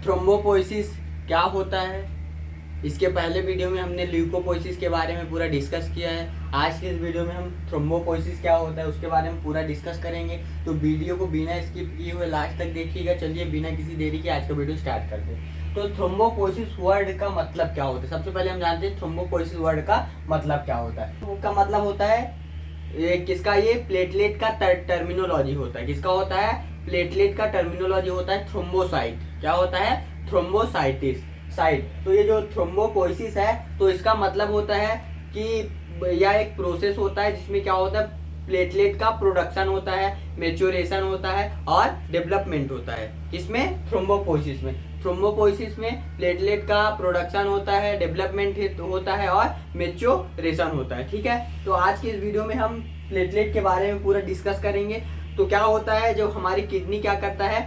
Thrombopoiesis क्या होता है। इसके पहले वीडियो में हमने ल्यूकोपोइसिस के बारे में पूरा डिस्कस किया है। आज के इस वीडियो में हम थ्रोम्बोपोइसिस क्या होता है उसके बारे में पूरा डिस्कस करेंगे। तो वीडियो को बिना स्किप किए हुए लास्ट तक देखिएगा। चलिए बिना किसी देरी के आज का वीडियो स्टार्ट करते हैं। तो थ्रोम्बोपोइसिस वर्ड का मतलब क्या होता है। सबसे पहले हम जानते हैं थ्रोम्बोपोइसिस वर्ड का मतलब क्या होता है। उसका मतलब होता है ये प्लेटलेट का टर्मिनोलॉजी होता है। किसका होता है? प्लेटलेट का टर्मिनोलॉजी होता है थ्रोम्बोसाइट। क्या होता है? थ्रोम्बोसाइटिस साइट। तो ये जो थ्रोम्बोपोइसिस है तो इसका मतलब होता है कि यह एक प्रोसेस होता है जिसमें क्या होता है, प्लेटलेट का प्रोडक्शन होता है, मेच्योरेशन होता है और डेवलपमेंट होता है। इसमें थ्रोम्बोपोइसिस में प्लेटलेट का प्रोडक्शन होता है, डेवलपमेंट होता है और मेच्योरेशन होता है। ठीक है, तो आज की इस वीडियो में हम प्लेटलेट के बारे में पूरा डिस्कस करेंगे। तो क्या होता है, जो हमारी किडनी क्या करता है,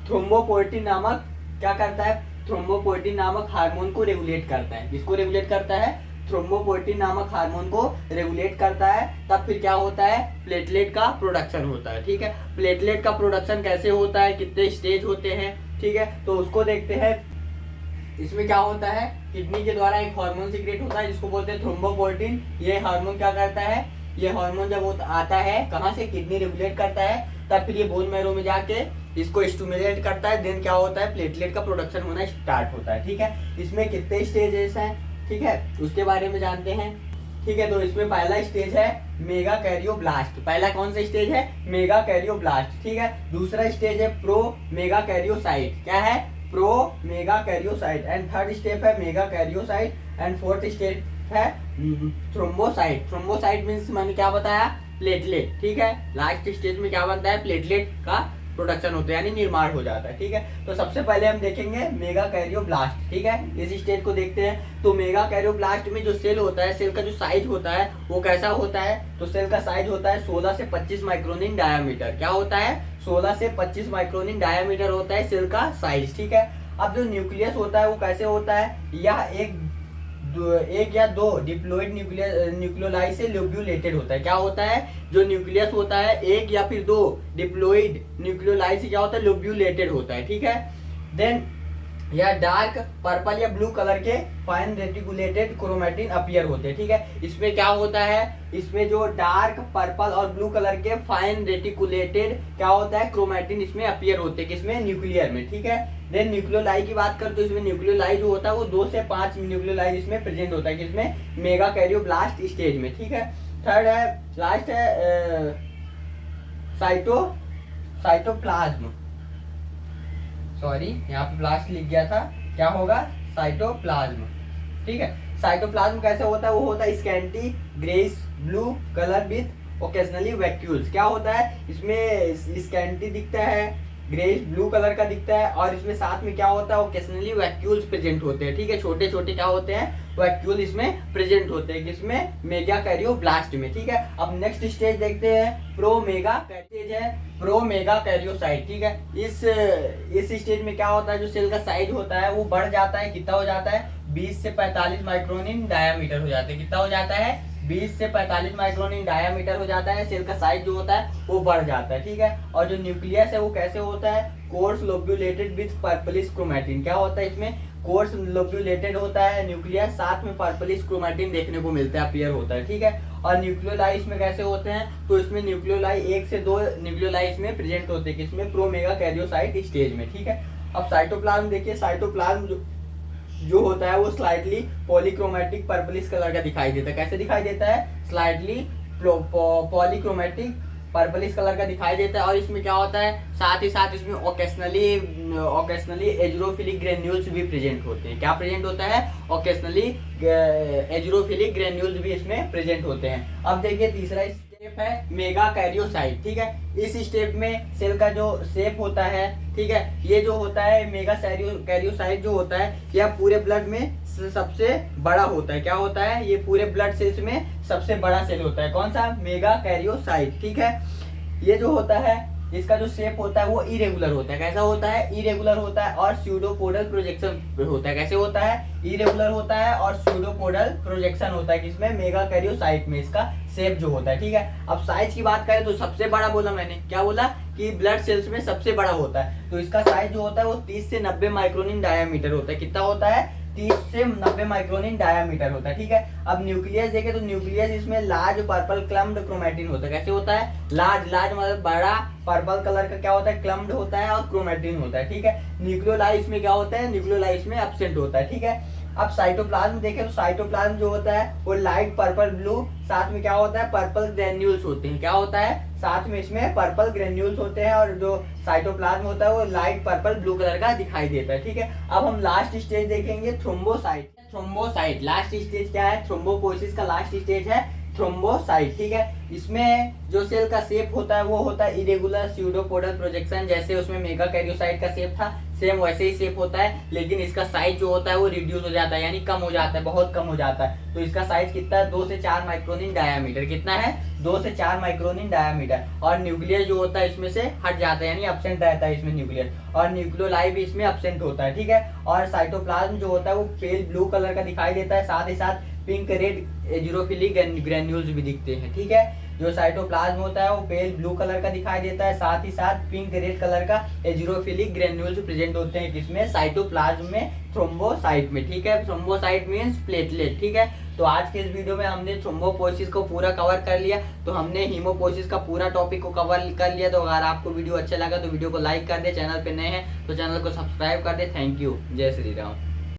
थ्रोम्बोपोएटिन नामक क्या करता है, थ्रोम्बोपोएटिन नामक हार्मोन को रेगुलेट करता है। किसको रेगुलेट करता है? थ्रोम्बोपोएटिन नामक हार्मोन को रेगुलेट करता है। तब फिर क्या होता है, प्लेटलेट का प्रोडक्शन होता है। ठीक है, प्लेटलेट का प्रोडक्शन कैसे होता है, कितने स्टेज होते हैं, ठीक है, तो उसको देखते हैं। इसमें क्या होता है, किडनी के द्वारा एक हार्मोन सीक्रेट होता है जिसको बोलते हैं थ्रोम्बोपोएटिन। ये हार्मोन क्या करता है, ये हार्मोन जब आता है कहाँ से, किडनी रेगुलेट करता है। तब फिर ये बोन मैरो में जाके इसको स्टिमुलेट करता है। देन क्या होता है, प्लेटलेट का प्रोडक्शन होना स्टार्ट होता है। ठीक है, इसमें कितने स्टेजेस हैं, ठीक है, उसके बारे में जानते हैं। ठीक है, तो इसमें पहला स्टेज है मेगा कैरियोब्लास्ट। पहला कौन सा स्टेज है? Mega karyoblast. ठीक है, दूसरा स्टेज है प्रो मेगा कैरियोसाइट। क्या है? Pro mega karyocyte. And third step है mega karyocyte. And fourth step है थ्रोम्बोसाइट। थ्रोम्बोसाइट मीन्स मैंने क्या बताया, प्लेटलेट। ठीक है, लास्ट स्टेज में क्या बनता है, प्लेटलेट का प्रोडक्शन होता है यानी निर्माण हो जाता है। ठीक है, तो सबसे पहले हम देखेंगे मेगा कैरियोब्लास्ट। ठीक है, इस स्टेज को देखते हैं। तो मेगा कैरियोब्लास्ट में जो सेल होता है, सेल का जो साइज होता है वो कैसा होता है, तो सेल का साइज होता है 16 से 25 माइक्रोन इन डायामीटर। क्या होता है? 16 से 25 माइक्रोन इन डायामीटर होता है सेल का साइज। ठीक है, अब जो न्यूक्लियस होता है वो कैसे होता है, यह एक या दो डिप्लॉइड न्यूक्लियोलाई से लोब्यूलेटेड होता है। क्या होता है, जो न्यूक्लियस होता है एक या फिर दो डिप्लॉइड न्यूक्लियोलाई से क्या होता है, लोब्यूलेटेड होता है। ठीक है, देन या डार्क पर्पल या ब्लू कलर के फाइन रेटिकुलेटेड क्रोमैटिन अपीयर होते हैं। ठीक है, इसमें क्या होता है, इसमें जो डार्क पर्पल और ब्लू कलर के फाइन रेटिकुलेटेड क्या होता है, क्रोमैटिन इसमें अपीयर होते हैं। किसमें? न्यूक्लियर में। ठीक है, देन न्यूक्लियोलाई की बात करें तो इसमें न्यूक्लियोलाई जो होता है वो 2 से 5 न्यूक्लियोलाई इसमें प्रेजेंट होता है। किसमें? मेगा कैरियोब्लास्ट स्टेज में। ठीक है, थर्ड है, लास्ट है साइटोप्लाज्म। सॉरी, यहाँ पे ब्लास्ट लिख गया था, क्या होगा, साइटोप्लाज्म। ठीक है, साइटोप्लाज्म कैसे होता है, वो होता है scanty grace blue colour with occasionally vacuoles. क्या होता है, इसमें स्कैंटी दिखता है, ग्रेस ब्लू कलर का दिखता है और इसमें साथ में क्या होता है, ओकेजनली वैक्यूल्स प्रेजेंट होते हैं। ठीक है, छोटे छोटे क्या होते हैं, वैक्यूल इसमें प्रेजेंट होते हैं। किसमें? मेगा कैरियोब्लास्ट में। ठीक है, अब नेक्स्ट स्टेज देखते हैं, प्रो मेगा स्टेज है प्रो मेगा कैरियोसाइट। ठीक है, इस स्टेज में क्या होता है, जो सेल का साइज होता है वो बढ़ जाता है। कितना हो जाता है, 20 से 45 माइक्रोन इन डायामीटर हो जाता है। कितना हो जाता है, 20 से 45 माइक्रोन इन डायामीटर हो जाता है। सेल का साइज जो होता है वो बढ़ जाता है। ठीक है, और जो न्यूक्लियस है वो कैसे होता है, कोर्स लोब्यूलेटेड विथ पर्पलिश क्रोमैटिन। क्या होता है, इसमें कोर्स लोब्यूलेटेड होता है न्यूक्लियस, साथ में पर्पलिश क्रोमैटिन देखने को मिलता है, अपीयर होता है। ठीक है, और न्यूक्लियोलाई इसमें कैसे होते हैं, तो इसमें न्यूक्लियोलाई 1 से 2 न्यूक्लियोलाई इसमें प्रेजेंट होते हैं। किसमें? प्रो मेगा कैरियोसाइट स्टेज में। ठीक है, अब साइटोप्लाज्म देखिए, साइटोप्लाज्म जो होता है वो स्लाइटली पॉलीक्रोमैटिक पर्पलिश कलर का दिखाई देता है। कैसे दिखाई देता है, स्लाइटली पॉलीक्रोमैटिक पर्पलिश कलर का दिखाई देता है। और इसमें क्या होता है, साथ ही साथ इसमें ओकेशनली एजरोफिलिक ग्रेन्यूल्स भी प्रेजेंट होते हैं। क्या प्रेजेंट होता है, ओकेशनली एजरोफिलिक ग्रेन्यूल्स भी इसमें प्रेजेंट होते हैं। अब देखिए तीसरा स्टेप है मेगा कैरियोसाइट। ठीक है, इस स्टेप में सेल का जो शेप होता है, ठीक है, ये जो होता है मेगा कैरियोसाइट जो होता है यह पूरे ब्लड में सबसे बड़ा होता है। क्या होता है, ये पूरे ब्लड सेल्स में सबसे बड़ा सेल होता है। कौन सा? Mega karyocyte. ठीक है, ये जो होता है इसका जो शेप होता है वो इरेगुलर होता है। कैसा होता है? इरेगुलर होता है। और स्यूडोपोडल प्रोजेक्शन होता है। कैसे होता है? इरेगुलर होता है और स्यूडोपोडल प्रोजेक्शन होता है किसमें? मेगाकैरियोसाइट में इसका शेप जो होता है। ठीक है, अब साइज की बात करें तो सबसे बड़ा बोला मैंने, क्या बोला कि ब्लड सेल्स में सबसे बड़ा होता है। तो इसका साइज जो होता है वो 30 से 90 माइक्रोन इन डायामीटर होता है। कितना होता है? 30 से 90 माइक्रोन इन डायामीटर होता है। ठीक है, अब न्यूक्लियस देखें तो न्यूक्लियस इसमें लार्ज पर्पल क्लम्प्ड क्रोमैटिन होता है। कैसे होता है? लार्ज, लार्ज मतलब बड़ा पर्पल कलर का क्या होता है? क्लम्प्ड होता है और क्रोमैटिन होता है। ठीक है, न्यूक्लियोलाइस में क्या होता है? न्यूक्लियोलाइस में एब्सेंट होता है। ठीक है, अब साइटोप्लाज्म देखें तो साइटोप्लाज्म जो होता है वो लाइट पर्पल ब्लू, साथ में क्या होता है? पर्पल ग्रेन्यूल्स होते हैं। क्या होता है? साथ में इसमें पर्पल ग्रेन्यूल्स होते हैं और जो साइटोप्लाज्म होता है वो लाइट पर्पल ब्लू कलर का दिखाई देता है। ठीक है, अब हम लास्ट स्टेज देखेंगे थ्रोम्बोसाइट। थ्रोम्बोसाइट लास्ट स्टेज क्या है? थ्रोम्बोपोइसिस का लास्ट स्टेज है थ्रोम्बोसाइट। ठीक है, इसमें जो सेल का शेप होता है वो होता है इरेगुलर स्यूडोपोडल प्रोजेक्शन। जैसे उसमें मेगाकैरियोसाइट का शेप था, सेम वैसे ही शेप होता है, लेकिन इसका साइज जो होता है वो रिड्यूस हो जाता है, यानी कम हो जाता है, बहुत कम हो जाता है। तो इसका साइज कितना है? 2 से 4 माइक्रोन इन डायामीटर। कितना है? 2 से 4 माइक्रोन इन डायामीटर। और न्यूक्लियस जो होता है इसमें से हट जाता है, यानी एब्सेंट रहता है इसमें न्यूक्लियस, और न्यूक्लियोलाई भी इसमें एब्सेंट होता है। ठीक है, और साइटोप्लाज्म जो होता है वो पेल ब्लू कलर का दिखाई देता है, साथ ही साथ पिंक रेड एजिरोफिलिक ग्रेन्यूल्स भी दिखते हैं। ठीक है, जो साइटोप्लाज्म होता है वो पेल ब्लू कलर का दिखाई देता है, साथ ही साथ पिंक रेड कलर का एजिरोफिलिक ग्रेन्यूल्स प्रेजेंट होते हैं किसमें? साइटोप्लाज्म में, थ्रोम्बोसाइट में। ठीक है, थ्रोम्बोसाइट मींस प्लेटलेट। ठीक है, तो आज के इस वीडियो में हमने थ्रोम्बोपोइसिस को पूरा कवर कर लिया। तो हमने हीमोपोइसिस का पूरा टॉपिक को कवर कर लिया। तो अगर आपको वीडियो अच्छा लगा तो वीडियो को लाइक कर दे, चैनल पे नए हैं तो चैनल को सब्सक्राइब कर दे। थैंक यू, जय श्री राम।